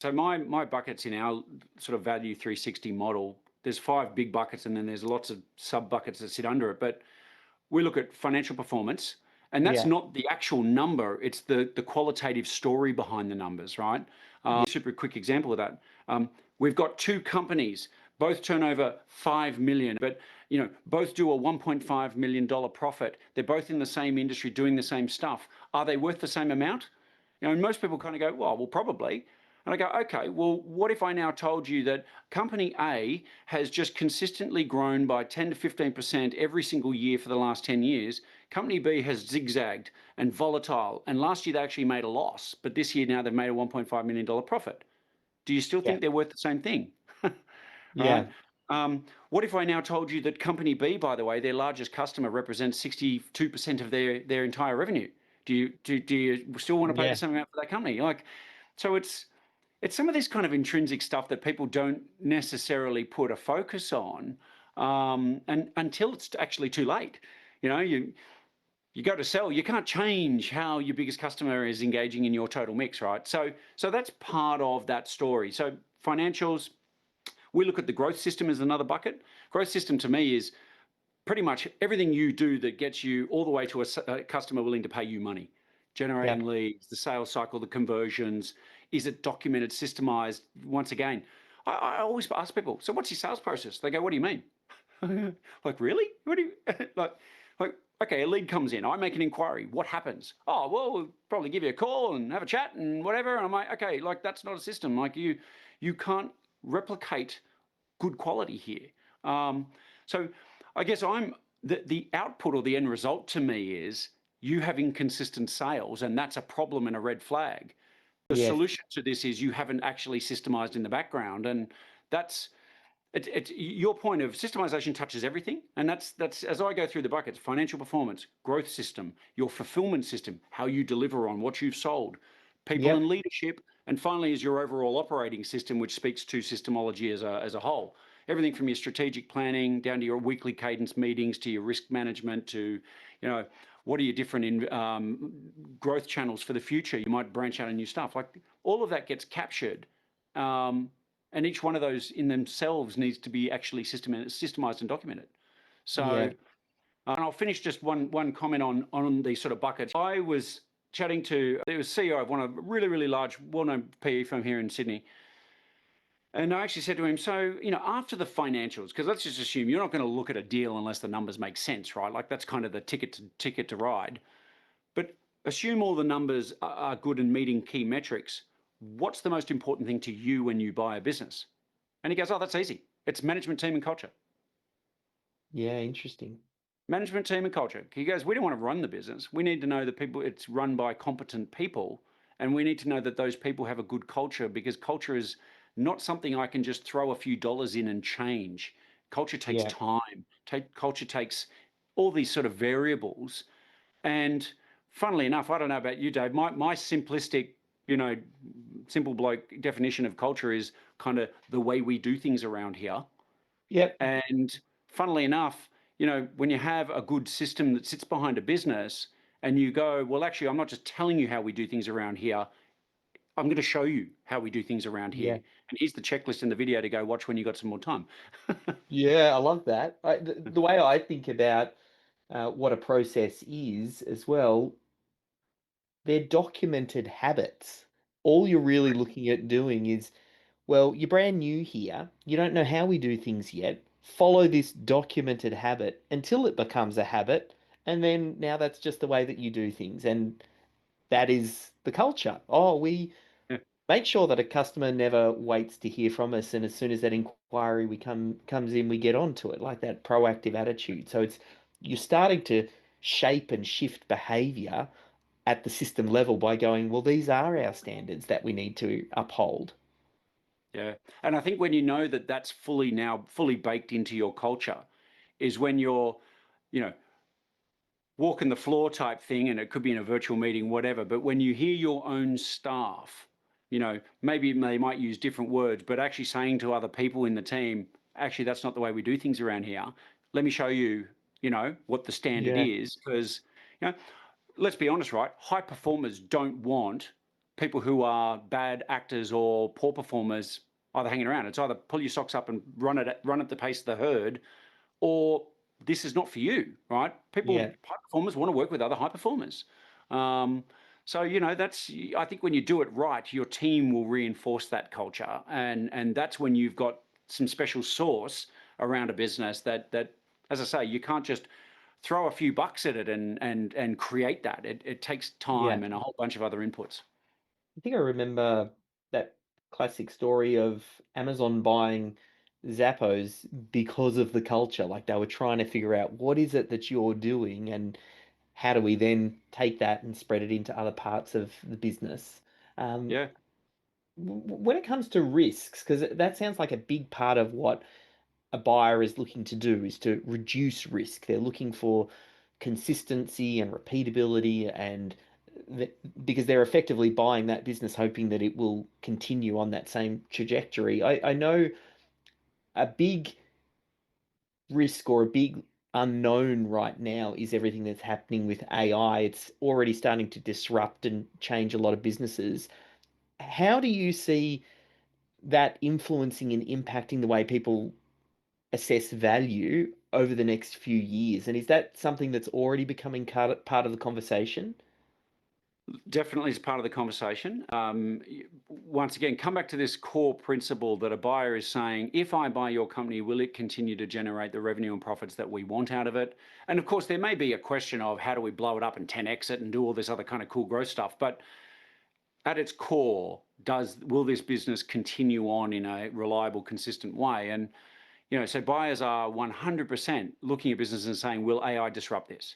So my buckets in our sort of value 360 model, there's 5 big buckets and then there's lots of sub buckets that sit under it. But we look at financial performance, and that's Yeah. not the actual number, it's the qualitative story behind the numbers, right? Super quick example of that. We've got 2 companies, both turn over 5 million, but both do a $1.5 million profit. They're both in the same industry doing the same stuff. Are they worth the same amount? And most people kind of go, well, probably. And I go, okay, well, what if I now told you that company A has just consistently grown by 10 to 15% every single year for the last 10 years. Company B has zigzagged and volatile. And last year they actually made a loss, but this year now they've made a $1.5 million profit. Do you still Yeah. think they're worth the same thing? Yeah. Right? What if I now told you that company B, by the way, their largest customer represents 62% of their entire revenue? Do you still want to pay the Yeah. same amount for that company? So it's some of this kind of intrinsic stuff that people don't necessarily put a focus on, and until it's actually too late. You go to sell, you can't change how your biggest customer is engaging in your total mix, right? So that's part of that story. So financials, we look at the growth system as another bucket. Growth system to me is pretty much everything you do that gets you all the way to a customer willing to pay you money. Yeah. Generating leads, the sales cycle, the conversions. Is it documented, systemized? Once again, I always ask people, so what's your sales process? They go, what do you mean? Like, really? What do you like? Okay, a lead comes in. I make an inquiry. What happens? Oh, well, we'll probably give you a call and have a chat and whatever. And I'm like, okay, like that's not a system. Like you can't replicate good quality here. So I guess the output or the end result to me is you have inconsistent sales, and that's a problem and a red flag. The Yes. solution to this is you haven't actually systemized in the background, and that's it's your point of systemization touches everything, and that's as I go through the buckets: financial performance, growth system, your fulfillment system, how you deliver on what you've sold, people Yep. and leadership, and finally is your overall operating system, which speaks to Systemology as a whole. Everything from your strategic planning down to your weekly cadence meetings to your risk management to, what are your different growth channels for the future? You might branch out on new stuff. Like all of that gets captured. And each one of those in themselves needs to be actually systemized and documented. So, Yeah. and I'll finish just one comment on these sort of buckets. I was chatting to the CEO of one of a really, really large, well-known PE firm here in Sydney. And I actually said to him, so, after the financials, because let's just assume you're not going to look at a deal unless the numbers make sense, right? Like that's kind of the ticket to ride. But assume all the numbers are good and meeting key metrics. What's the most important thing to you when you buy a business? And he goes, oh, that's easy. It's management team and culture. Yeah. Interesting. Management team and culture. He goes, we don't want to run the business. We need to know that it's run by competent people. And we need to know that those people have a good culture, because culture is not something I can just throw a few dollars in and change. Culture takes Yeah. time. Culture takes all these sort of variables. And funnily enough, I don't know about you, Dave, my simplistic, simple bloke definition of culture is kind of the way we do things around here. Yep. And funnily enough, when you have a good system that sits behind a business and you go, well, actually, I'm not just telling you how we do things around here. I'm going to show you how we do things around here. Yeah. And here's the checklist in the video to go watch when you got some more time. Yeah. I love that. The way I think about what a process is as well, they're documented habits. All you're really looking at doing is, well, you're brand new here. You don't know how we do things yet. Follow this documented habit until it becomes a habit. And then now that's just the way that you do things. And that is the culture. Oh, we Yeah. make sure that a customer never waits to hear from us. And as soon as that inquiry comes in, we get onto it, like that proactive attitude. So you're starting to shape and shift behavior at the system level by going, well, these are our standards that we need to uphold. Yeah. And I think when you know that that's fully baked into your culture is when you're, you know, walking the floor type thing, and it could be in a virtual meeting, whatever. But when you hear your own staff, maybe they might use different words, but actually saying to other people in the team, actually, that's not the way we do things around here. Let me show you, what the standard Yeah. is. Because, let's be honest, right? High performers don't want people who are bad actors or poor performers either hanging around. It's either pull your socks up and run at the pace of the herd, or this is not for you, right? Yeah. High performers want to work with other high performers. Um, so, I think when you do it right, your team will reinforce that culture. And that's when you've got some special sauce around a business that, as I say, you can't just throw a few bucks at it and create that. It takes Yeah. time and a whole bunch of other inputs. I think I remember that classic story of Amazon buying Zappos because of the culture. Like they were trying to figure out what is it that you're doing and how do we then take that and spread it into other parts of the business. Um, Yeah. when it comes to risks, because that sounds like a big part of what a buyer is looking to do is to reduce risk. They're looking for consistency and repeatability and because they're effectively buying that business hoping that it will continue on that same trajectory. I know a big risk or a big unknown right now is everything that's happening with AI. It's already starting to disrupt and change a lot of businesses. How do you see that influencing and impacting the way people assess value over the next few years? And is that something that's already becoming part of the conversation? Definitely is part of the conversation. Once again, come back to this core principle that a buyer is saying, if I buy your company, will it continue to generate the revenue and profits that we want out of it? And of course, there may be a question of how do we blow it up and 10x it and do all this other kind of cool growth stuff. But at its core, will this business continue on in a reliable, consistent way? And so buyers are 100% looking at businesses and saying, will AI disrupt this?